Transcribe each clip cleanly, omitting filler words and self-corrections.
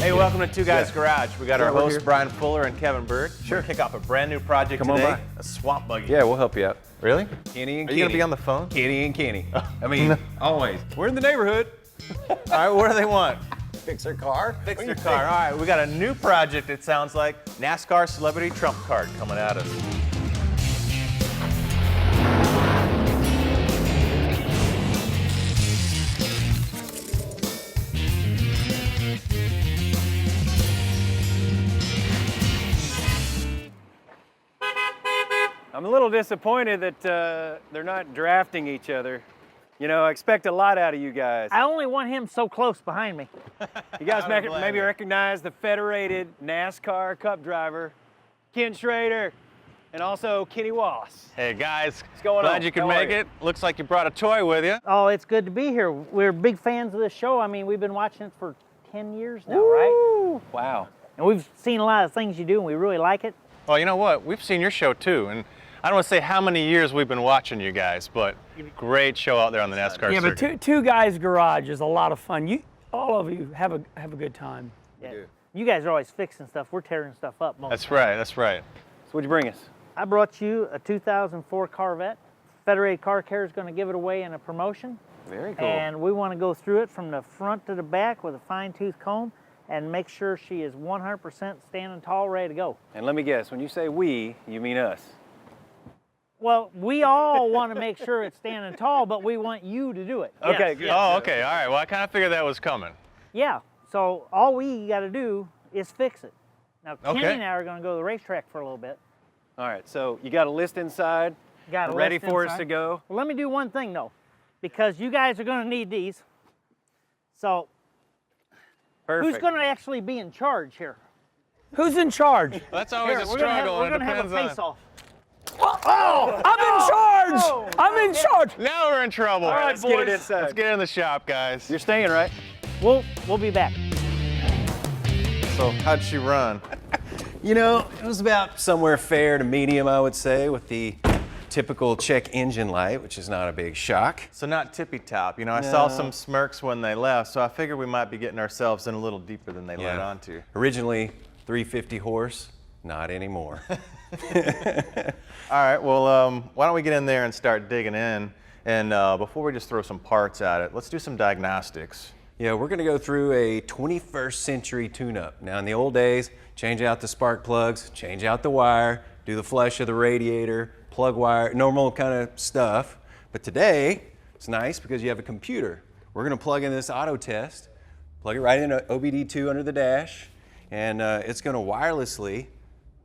Hey, welcome to Two Guys Garage. We got our hosts, Brian Fuller and Kevin Byrd. Sure. We're gonna kick off a brand new project today, a swamp buggy. Yeah, we'll help you out. Really? Kenny and Are you gonna be on the phone? Kenny and Kenny. I mean, always. We're in the neighborhood. All right, what do they want? Fix their car. Fix their car. All right, we got a new project, it sounds like. NASCAR Celebrity Trump Card coming at us. I'm a little disappointed that they're not drafting each other. You know, I expect a lot out of you guys. I only want him so close behind me. You guys maybe recognize the federated NASCAR Cup driver, Ken Schrader, and also Kenny Wass. Hey guys, What's going on? glad you could make it. Looks like you brought a toy with you. Oh, it's good to be here. We're big fans of this show. I mean, we've been watching it for 10 years now, right? Wow. And we've seen a lot of things you do, and we really like it. Well, you know what? We've seen your show too, and I don't want to say how many years we've been watching you guys, but great show out there on the NASCAR yeah, circuit. but two Guys Garage is a lot of fun. All of you have a good time. Yeah. You guys are always fixing stuff. We're tearing stuff up most of the time. Right, that's right. So what'd you bring us? I brought you a 2004 Corvette. Federated Car Care is going to give it away in a promotion. Very cool. And we want to go through it from the front to the back with a fine-tooth comb and make sure she is 100% standing tall, ready to go. And let me guess, when you say we, you mean us. Well, we all want to make sure it's standing tall, but we want you to do it. Okay, Yes, good. yes. Oh, okay, all right. Well, I kind of figured that was coming. Yeah, so all we got to do is fix it. Now, Kenny Okay. and I are going to go to the racetrack for a little bit. All right, so you got a list inside, Got a ready list for us inside. to go. Well, let me do one thing, though, because you guys are going to need these. So Perfect. who's going to actually be in charge here? Who's in charge? That's always Here, a we're gonna have, struggle. we're and going it to have a depends on- face-off. Oh, I'm in charge! Oh, I'm in charge! Now we're in trouble. All right, let's get it inside. Let's get in the shop, guys. You're staying, right? We'll be back. So, how'd she run? You know, it was about somewhere fair to medium, I would say, with the typical check engine light, which is not a big shock. So not tippy top. You know, I saw some smirks when they left, so I figured we might be getting ourselves in a little deeper than they let on to. Originally 350 horse, not anymore. All right, well, why don't we get in there and start digging in? And before we just throw some parts at it, let's do some diagnostics. Yeah, we're gonna go through a 21st century tune-up. Now in the old days, change out the spark plugs, change out the wire, do the flush of the radiator, plug wire, normal kind of stuff. But today, it's nice because you have a computer. We're gonna plug in this auto test, plug it right in OBD2 under the dash, and it's gonna wirelessly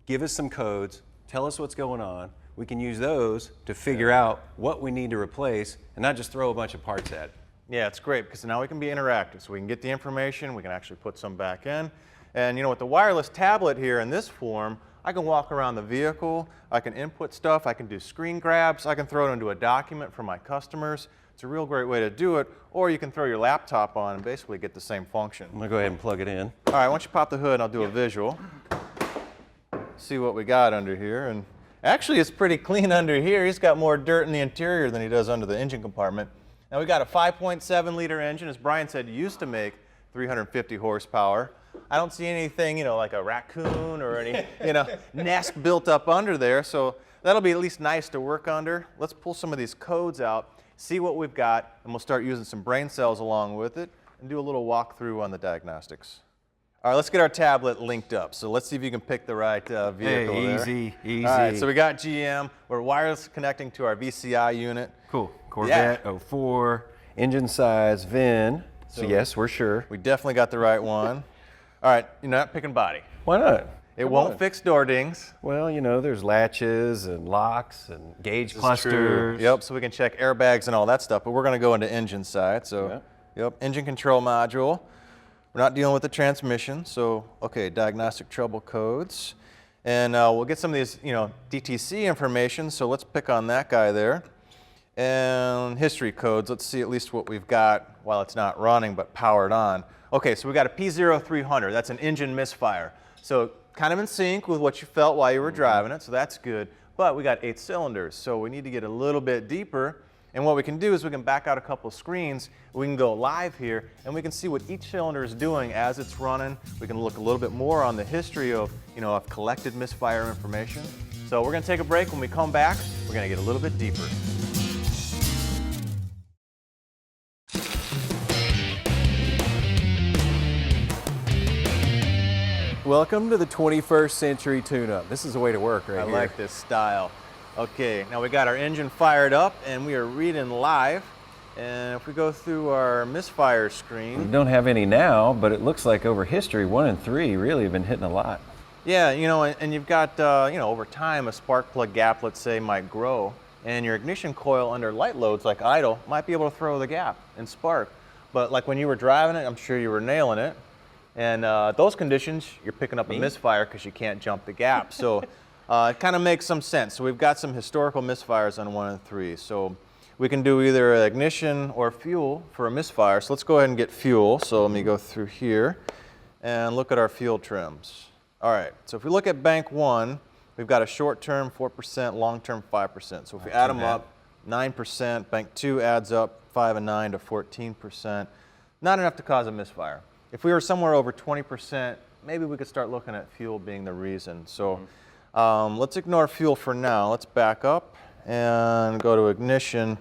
give us some codes, tell us what's going on. We can use those to figure out what we need to replace and not just throw a bunch of parts at it. Yeah, it's great because now we can be interactive. So we can get the information, we can actually put some back in. And you know, with the wireless tablet here in this form, I can walk around the vehicle, I can input stuff, I can do screen grabs, I can throw it into a document for my customers. It's a real great way to do it. Or you can throw your laptop on and basically get the same function. I'm gonna go ahead and plug it in. All right, why don't you pop the hood and I'll do a visual. See what we got under here. And actually, it's pretty clean under here. He's got more dirt in the interior than he does under the engine compartment. Now we got a 5.7 liter engine, as Brian said, used to make 350 horsepower. I don't see anything, you know, like a raccoon or any, you know, nest built up under there. So that'll be at least nice to work under. Let's pull some of these codes out, see what we've got, and we'll start using some brain cells along with it and do a little walkthrough on the diagnostics. All right, let's get our tablet linked up. So let's see if you can pick the right vehicle there. Easy. All right, so we got GM. We're wireless connecting to our VCI unit. Cool. Corvette 04, engine size, VIN. So yes, we're sure. We definitely got the right one. All right, you're not picking body. Why not? It won't fix door dings. Well, you know, there's latches and locks and gauge This is clusters. true. Yep, so we can check airbags and all that stuff, but we're gonna go into engine side. So, yep, engine control module. We're not dealing with the transmission, so, okay, diagnostic trouble codes. And we'll get some of these, you know, DTC information, so let's pick on that guy there. And history codes, let's see at least what we've got while it's not running but powered on. Okay, so we got a P0300, that's an engine misfire. So kind of in sync with what you felt while you were driving it, so that's good. But we got 8 cylinders, so we need to get a little bit deeper And what we can do is we can back out a couple of screens, we can go live here, and we can see what each cylinder is doing as it's running. We can look a little bit more on the history of, of collected misfire information. So we're gonna take a break. When we come back, we're gonna get a little bit deeper. Welcome to the 21st century tune-up. This is the way to work right I here. like this style. Okay, now we got our engine fired up and we are reading live. And if we go through our misfire screen. We don't have any now, but it looks like over history, 1 and 3 really have been hitting a lot. Yeah, and you've got, over time, a spark plug gap, let's say, might grow. And your ignition coil under light loads like idle might be able to throw the gap and spark. But like when you were driving it, I'm sure you were nailing it. And those conditions, you're picking up a misfire because you can't jump the gap. So it kind of makes some sense. So we've got some historical misfires on 1 and 3. So we can do either ignition or fuel for a misfire. So let's go ahead and get fuel. So let me go through here and look at our fuel trims. All right, so if we look at bank 1, we've got a short-term 4%, long-term 5%. So if we add them up, 9%. Bank 2 adds up 5 and 9 to 14%. Not enough to cause a misfire. If we were somewhere over 20%, maybe we could start looking at fuel being the reason. So let's ignore fuel for now. Let's back up and go to ignition,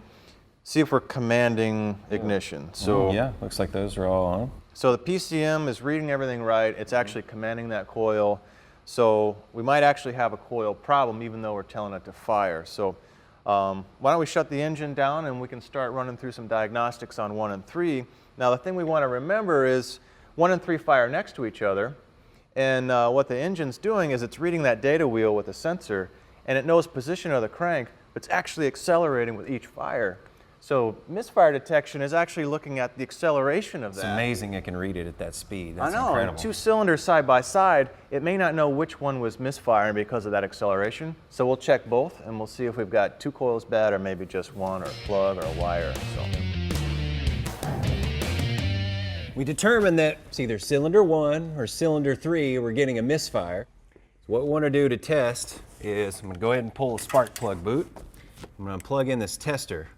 see if we're commanding ignition. So yeah, looks like those are all on. So the PCM is reading everything right. It's actually commanding that coil. So we might actually have a coil problem even though we're telling it to fire. So why don't we shut the engine down and we can start running through some diagnostics on 1 and 3. Now the thing we want to remember is 1 and 3 fire next to each other. And what the engine's doing is it's reading that data wheel with a sensor and it knows position of the crank, but it's actually accelerating with each fire. So misfire detection is actually looking at the acceleration of that. It's amazing it can read it at that speed. That's I know, incredible. 2 cylinders side by side, it may not know which one was misfiring because of that acceleration. So we'll check both and we'll see if we've got 2 coils bad or maybe just one or a plug or a wire. So. We determined that it's either cylinder 1 or cylinder 3 we're getting a misfire. So what we want to do to test is I'm going to go ahead and pull the spark plug boot. I'm going to plug in this tester.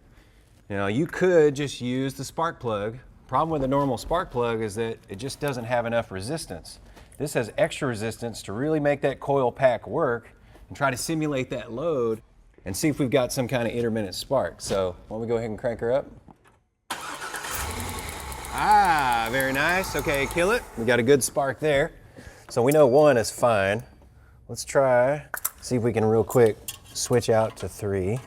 Now you could just use the spark plug. Problem with the normal spark plug is that it just doesn't have enough resistance. This has extra resistance to really make that coil pack work and try to simulate that load and see if we've got some kind of intermittent spark. So why don't we go ahead and crank her up? Ah, very nice. Okay, kill it. We got a good spark there. So we know 1 is fine. Let's try, see if we can real quick switch out to 3.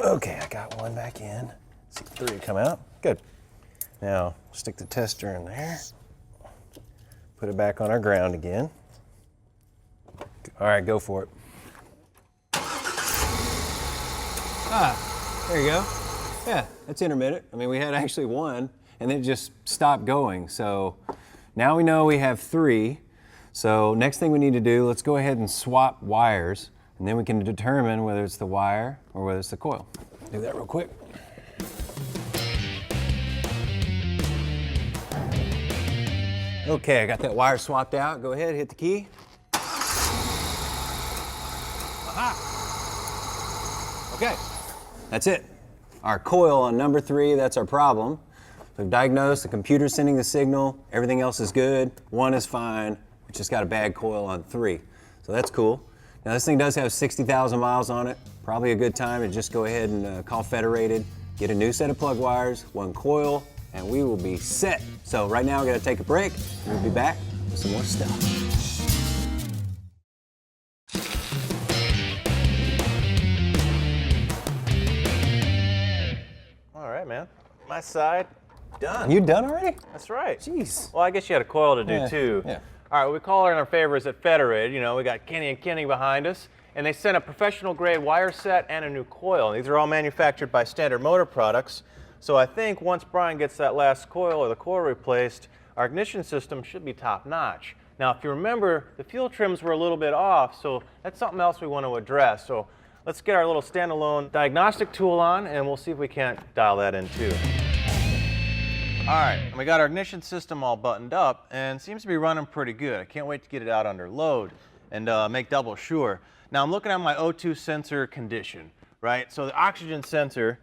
Okay, I got 1 back in. See 3 come out. Good. Now, stick the tester in there. Put it back on our ground again. All right, go for it. Ah, there you go. Yeah, that's intermittent. I mean, we had actually 1, and then it just stopped going. So now we know we have 3. So next thing we need to do, let's go ahead and swap wires, and then we can determine whether it's the wire or whether it's the coil. Do that real quick. Okay, I got that wire swapped out. Go ahead, hit the key. Aha! Okay, that's it. Our coil on number 3, that's our problem. We've diagnosed, the computer's sending the signal, everything else is good, 1 is fine, we just got a bad coil on 3. So that's cool. Now this thing does have 60,000 miles on it. Probably a good time to just go ahead and call Federated, get a new set of plug wires, 1 coil, and we will be set. So right now we're gonna take a break, and we'll be back with some more stuff. All right, man. My side, done. You done already? That's right. Jeez. Well, I guess you had a coil to do Yeah, too. yeah. All right, we call in our favors at Federated. We got Kenny and Kenny behind us, and they sent a professional grade wire set and a new coil. These are all manufactured by Standard Motor Products. So I think once Brian gets that last coil or the coil replaced, our ignition system should be top notch. Now, if you remember, the fuel trims were a little bit off, so that's something else we want to address. So let's get our little standalone diagnostic tool on, and we'll see if we can't dial that in too. All right, and we got our ignition system all buttoned up and seems to be running pretty good. I can't wait to get it out under load and make double sure. Now I'm looking at my O2 sensor condition, right? So the oxygen sensor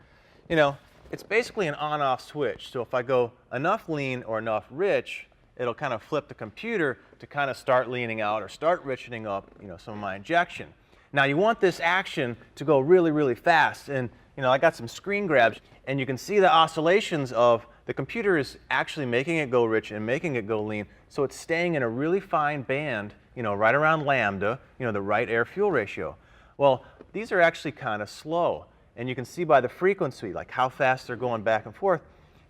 you know, it's basically an on-off switch. So if I go enough lean or enough rich, it'll kind of flip the computer to kind of start leaning out or start richening up, you know, some of my injection. Now you want this action to go really, really fast. And, you know, I got some screen grabs and you can see the oscillations of the computer is actually making it go rich and making it go lean. So it's staying in a really fine band, you know, right around lambda, you know, the right air-fuel ratio. Well, these are actually kind of slow. And you can see by the frequency, like how fast they're going back and forth.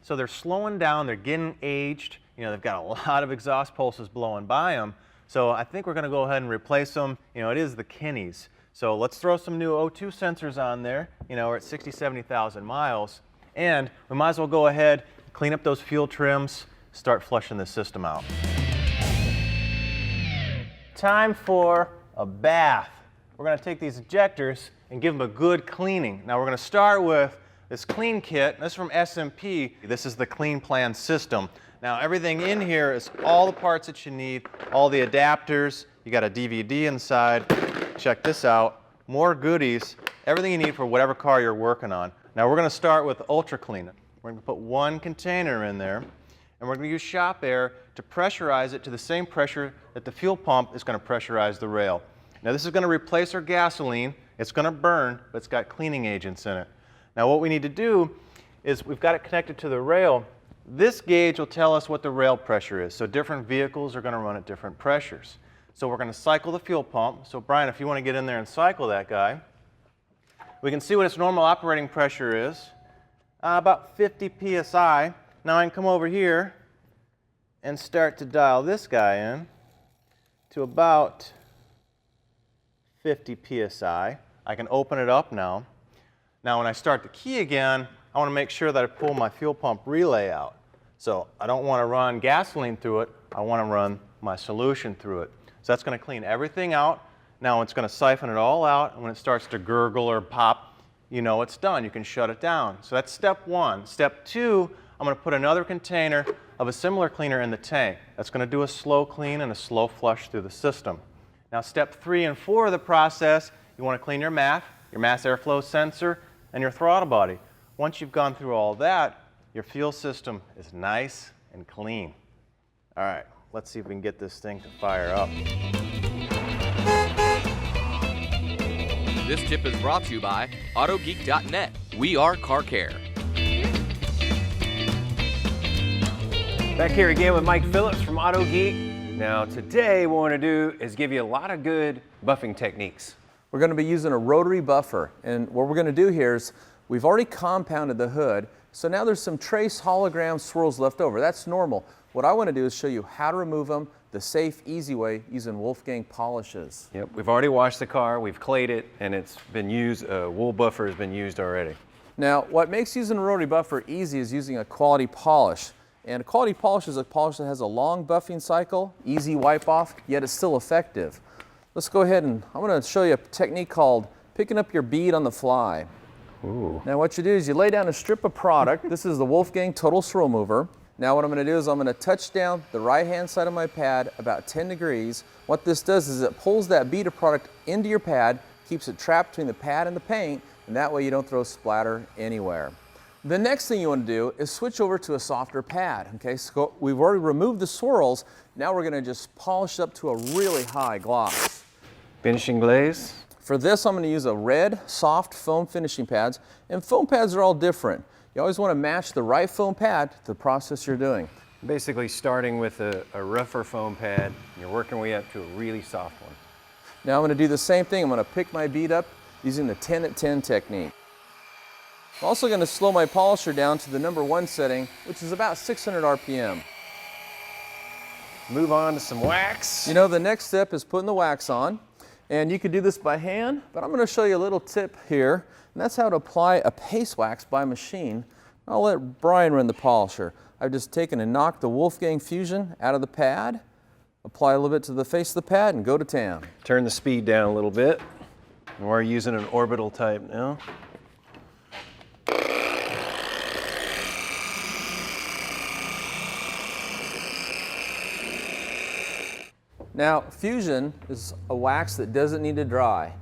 So they're slowing down, they're getting aged. You know, they've got a lot of exhaust pulses blowing by them. So I think we're going to go ahead and replace them. You know, it is the Kinneys. So let's throw some new O2 sensors on there. You know, we're at 60, 70,000 miles. And we might as well go ahead, clean up those fuel trims, start flushing the system out. Time for a bath. We're going to take these injectors and give them a good cleaning. Now we're going to start with this clean kit. This is from S&P. This is the Clean Plan system. Now everything in here is all the parts that you need, all the adapters. You got a DVD inside. Check this out. More goodies. Everything you need for whatever car you're working on. Now we're going to start with Ultra Clean. We're going to put one container in there, and we're going to use shop air to pressurize it to the same pressure that the fuel pump is going to pressurize the rail. Now this is going to replace our gasoline. It's going to burn, but it's got cleaning agents in it. Now what we need to do is we've got it connected to the rail. This gauge will tell us what the rail pressure is. So different vehicles are going to run at different pressures. So we're going to cycle the fuel pump. So Brian, if you want to get in there and cycle that guy, we can see what its normal operating pressure is, about 50 psi. Now I can come over here and start to dial this guy in to about 50 psi. I can open it up now. Now when I start the key again, I want to make sure that I pull my fuel pump relay out. So I don't want to run gasoline through it, I want to run my solution through it. So that's going to clean everything out. Now it's going to siphon it all out, and when it starts to gurgle or pop, you know it's done. You can shut it down. So that's step one. Step two, I'm going to put another container of a similar cleaner in the tank. That's going to do a slow clean and a slow flush through the system. Now step 3 and 4 of the process, you want to clean your mass airflow sensor, and your throttle body. Once you've gone through all that, your fuel system is nice and clean. All right, let's see if we can get this thing to fire up. This tip is brought to you by AutoGeek.net. We are car care. Back here again with Mike Phillips from Auto Geek. Now today what we want to do is give you a lot of good buffing techniques. We're going to be using a rotary buffer, and what we're going to do here is we've already compounded the hood, so now there's some trace hologram swirls left over. That's normal. What I want to do is show you how to remove them the safe, easy way using Wolfgang polishes. Yep, we've already washed the car, we've clayed it, and it's been used, wool buffer has been used already. Now, what makes using a rotary buffer easy is using a quality polish. And a quality polish is a polish that has a long buffing cycle, easy wipe off, yet it's still effective. Let's go ahead and I'm going to show you a technique called picking up your bead on the fly. Ooh. Now what you do is you lay down a strip of product. This is the Wolfgang Total Swirl Mover. Now what I'm going to do is I'm going to touch down the right hand side of my pad about 10 degrees. What this does is it pulls that bead of product into your pad, keeps it trapped between the pad and the paint, and that way you don't throw splatter anywhere. The next thing you want to do is switch over to a softer pad. Okay, so we've already removed the swirls. Now we're going to just polish up to a really high gloss. Finishing glaze. For this, I'm going to use a red, soft foam finishing pads, and foam pads are all different. You always want to match the right foam pad to the process you're doing. Basically starting with a rougher foam pad, and you're working your way up to a really soft one. Now I'm going to do the same thing. I'm going to pick my bead up using the 10 at 10 technique. I'm also going to slow my polisher down to the #1 setting, which is about 600 RPM. Move on to some wax. You know, the next step is putting the wax on. And you could do this by hand, but I'm going to show you a little tip here, and that's how to apply a paste wax by machine. I'll let Brian run the polisher. I've just taken and knocked the Wolfgang Fusion out of the pad, apply a little bit to the face of the pad, and go to town. Turn the speed down a little bit. And we're using an orbital type now. Now, Fusion is a wax that doesn't need to dry.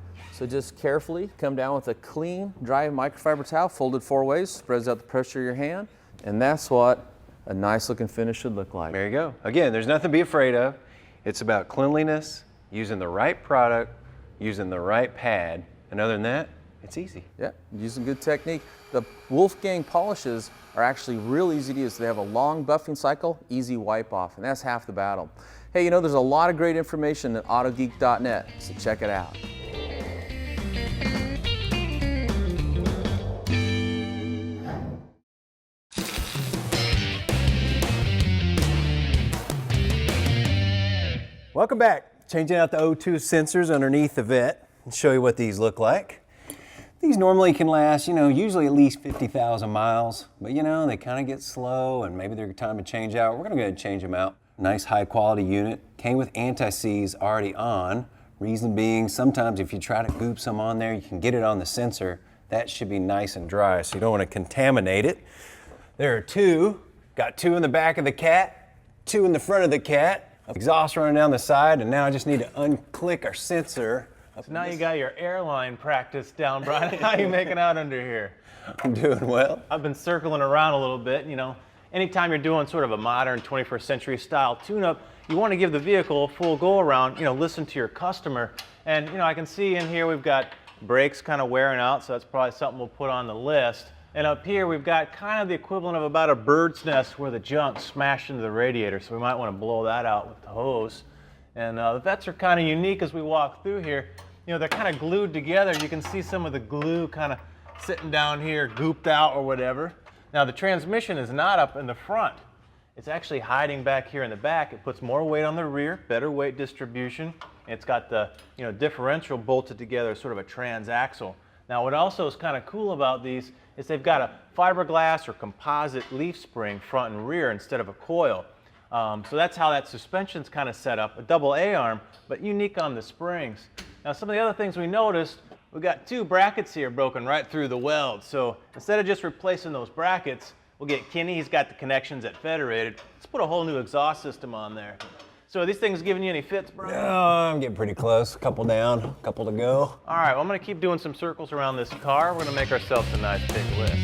So just carefully come down with a clean, dry microfiber towel, folded 4 ways, spreads out the pressure of your hand, and that's what a nice looking finish should look like. There you go. Again, there's nothing to be afraid of. It's about cleanliness, using the right product, using the right pad, and other than that, it's easy. Yeah, using good technique. The Wolfgang polishes are actually real easy to use. They have a long buffing cycle, easy wipe off, and that's half the battle. Hey, you know, there's a lot of great information at autogeek.net, so check it out. Welcome back. Changing out the O2 sensors underneath the Vette and show you what these look like. These normally can last, you know, usually at least 50,000 miles, but you know, they kind of get slow and maybe they're time to change out. We're gonna go ahead and change them out. Nice high quality unit. Came with anti-seize already on. Reason being, sometimes if you try to goop some on there, you can get it on the sensor. That should be nice and dry, so you don't want to contaminate it. There are 2. Got 2 in the back of the cat, 2 in the front of the cat. Exhaust running down the side, and now I just need to unclick our sensor. So now you got your airline practice down, Brian. How are you making out under here? I'm doing well. I've been circling around a little bit. You know, anytime you're doing sort of a modern 21st century style tune-up, you want to give the vehicle a full go around, you know, listen to your customer. And, you know, I can see in here we've got brakes kind of wearing out, so that's probably something we'll put on the list. And up here we've got kind of the equivalent of about a bird's nest where the junk smashed into the radiator, so we might want to blow that out with the hose. And the Vettes are kind of unique as we walk through here. You know, they're kind of glued together. You can see some of the glue kind of sitting down here, gooped out or whatever. Now the transmission is not up in the front. It's actually hiding back here in the back. It puts more weight on the rear, better weight distribution. It's got the, you know, differential bolted together, sort of a transaxle. Now what also is kind of cool about these is they've got a fiberglass or composite leaf spring front and rear instead of a coil. So that's how that suspension's kind of set up, a double A-arm, but unique on the springs. Now some of the other things we noticed, we've got 2 brackets here broken right through the weld. So instead of just replacing those brackets, we'll get Kenny, he's got the connections at Federated. Let's put a whole new exhaust system on there. So are these things giving you any fits, bro? No, I'm getting pretty close. Couple down, a couple to go. All right, well, I'm gonna keep doing some circles around this car. We're gonna make ourselves a nice big list.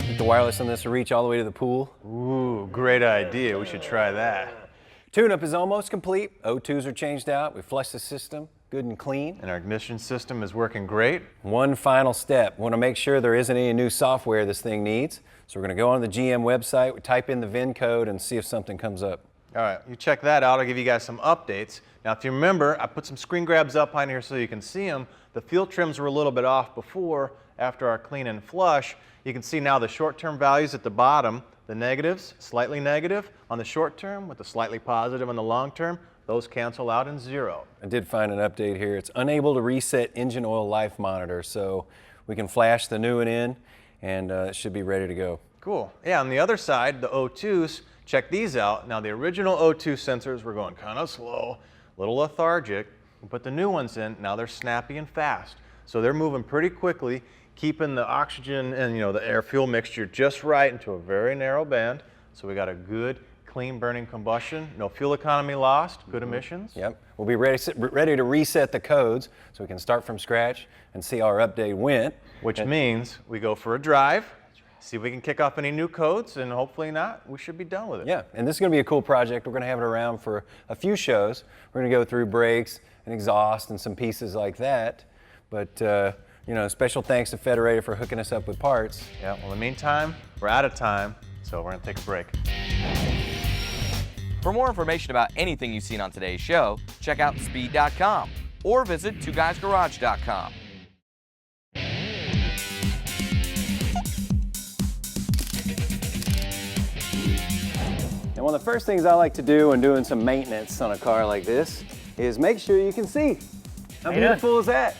Get the wireless on this to reach all the way to the pool. Ooh, great idea. We should try that. Tune-up is almost complete. O2s are changed out. We flushed the system, good and clean. And our ignition system is working great. One final step. We want to make sure there isn't any new software this thing needs. So we're going to go on the GM website, we type in the VIN code and see if something comes up. All right, you check that out. I'll give you guys some updates. Now, if you remember, I put some screen grabs up on here so you can see them. The fuel trims were a little bit off before. After our clean and flush, you can see now the short-term values at the bottom, the negatives, slightly negative on the short term with the slightly positive on the long term. Those cancel out in 0. I did find an update here. It's unable to reset engine oil life monitor, so we can flash the new one in and it should be ready to go. Cool. Yeah, on the other side, the O2s, check these out. Now, the original O2 sensors were going kind of slow, a little lethargic. We put the new ones in, now they're snappy and fast. So they're moving pretty quickly, keeping the oxygen and, you know, the air-fuel mixture just right into a very narrow band. So we got a good, clean burning combustion, no fuel economy lost, good emissions. Yep. We'll be ready to reset the codes so we can start from scratch and see how our update went. Which means we go for a drive, see if we can kick off any new codes, and hopefully not, we should be done with it. Yeah, and this is going to be a cool project. We're going to have it around for a few shows. We're going to go through brakes and exhaust and some pieces like that. But, you know, special thanks to Federated for hooking us up with parts. Yeah, well, in the meantime, we're out of time, so we're going to take a break. For more information about anything you've seen on today's show, check out speed.com or visit TwoGuysGarage.com. And one of the first things I like to do when doing some maintenance on a car like this is make sure you can see. How beautiful is that?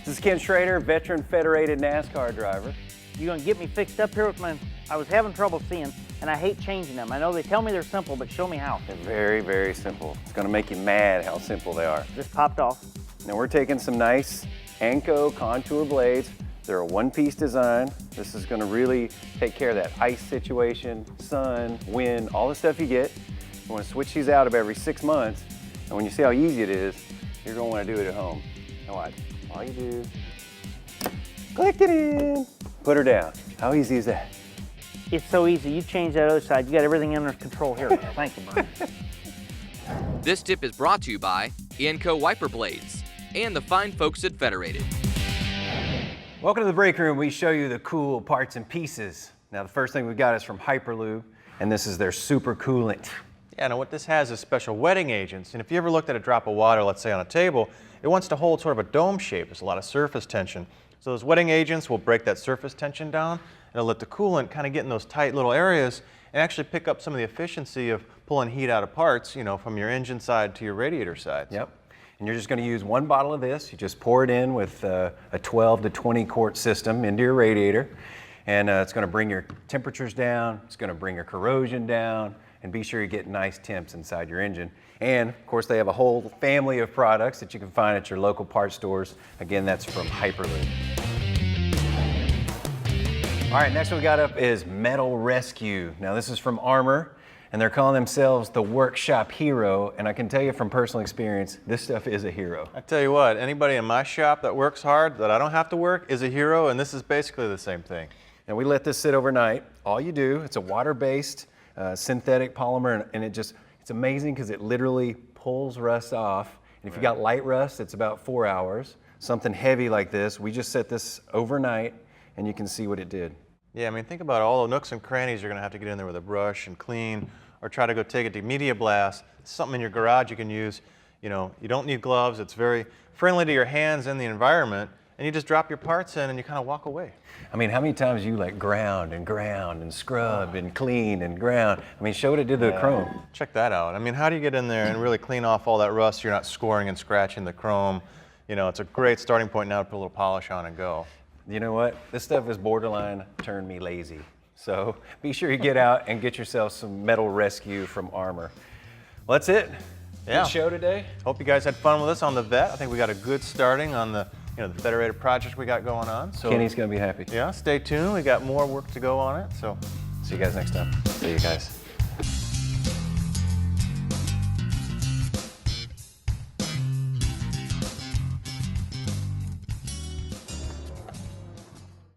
This is Ken Schrader, veteran Federated NASCAR driver. You gonna get me fixed up here with my, I was having trouble seeing, and I hate changing them. I know they tell me they're simple, but show me how. They're very, very simple. It's gonna make you mad how simple they are. Just popped off. Now we're taking some nice Anco contour blades. They're a one-piece design. This is gonna really take care of that ice situation, sun, wind, all the stuff you get. You wanna switch these out every 6 months, and when you see how easy it is, you're gonna wanna do it at home. Now watch. All you do, click it in, put her down. How easy is that? It's so easy. You change that other side. You got everything under control here. Thank you, Brian. This tip is brought to you by Inco Wiper Blades and the fine folks at Federated. Welcome to the break room. We show you the cool parts and pieces. Now the first thing we got is from Hyperlube, and this is their super coolant. Yeah, now what this has is special wetting agents. And if you ever looked at a drop of water, let's say on a table, it wants to hold sort of a dome shape. There's a lot of surface tension. So those wetting agents will break that surface tension down, and it'll let the coolant kind of get in those tight little areas and actually pick up some of the efficiency of pulling heat out of parts, you know, from your engine side to your radiator side. Yep. And you're just going to use 1 bottle of this. You just pour it in with a 12 to 20 quart system into your radiator. And it's going to bring your temperatures down. It's going to bring your corrosion down. And be sure you get nice temps inside your engine. And of course, they have a whole family of products that you can find at your local parts stores. Again, that's from Hyperlube. All right, next one we got up is Metal Rescue. Now this is from Armor, and they're calling themselves the Workshop Hero. And I can tell you from personal experience, this stuff is a hero. I tell you what, anybody in my shop that works hard, that I don't have to work, is a hero, and this is basically the same thing. And we let this sit overnight. All you do, it's a water-based synthetic polymer, and it's amazing because it literally pulls rust off. And if you got light rust, it's about 4 hours. Something heavy like this, we just set this overnight, and you can see what it did. Yeah, I mean, think about all the nooks and crannies you're going to have to get in there with a brush and clean, or try to go take it to media blast. It's something in your garage you can use. You know, you don't need gloves. It's very friendly to your hands and the environment, and you just drop your parts in and you kind of walk away. I mean, how many times you like ground and scrub and clean and ground? I mean, show what it did to the chrome. Check that out. I mean, how do you get in there and really clean off all that rust so you're not scoring and scratching the chrome? You know, it's a great starting point now to put a little polish on and go. You know what? This stuff is borderline turned me lazy. So be sure you get out and get yourself some Metal Rescue from Armor. Well, that's it. Yeah. Good show today. Hope you guys had fun with us on the vet. I think we got a good starting on the, you know, the Federated project we got going on. So Kenny's gonna be happy. yeah, stay tuned. We got more work to go on it. So See you guys next time. see you guys.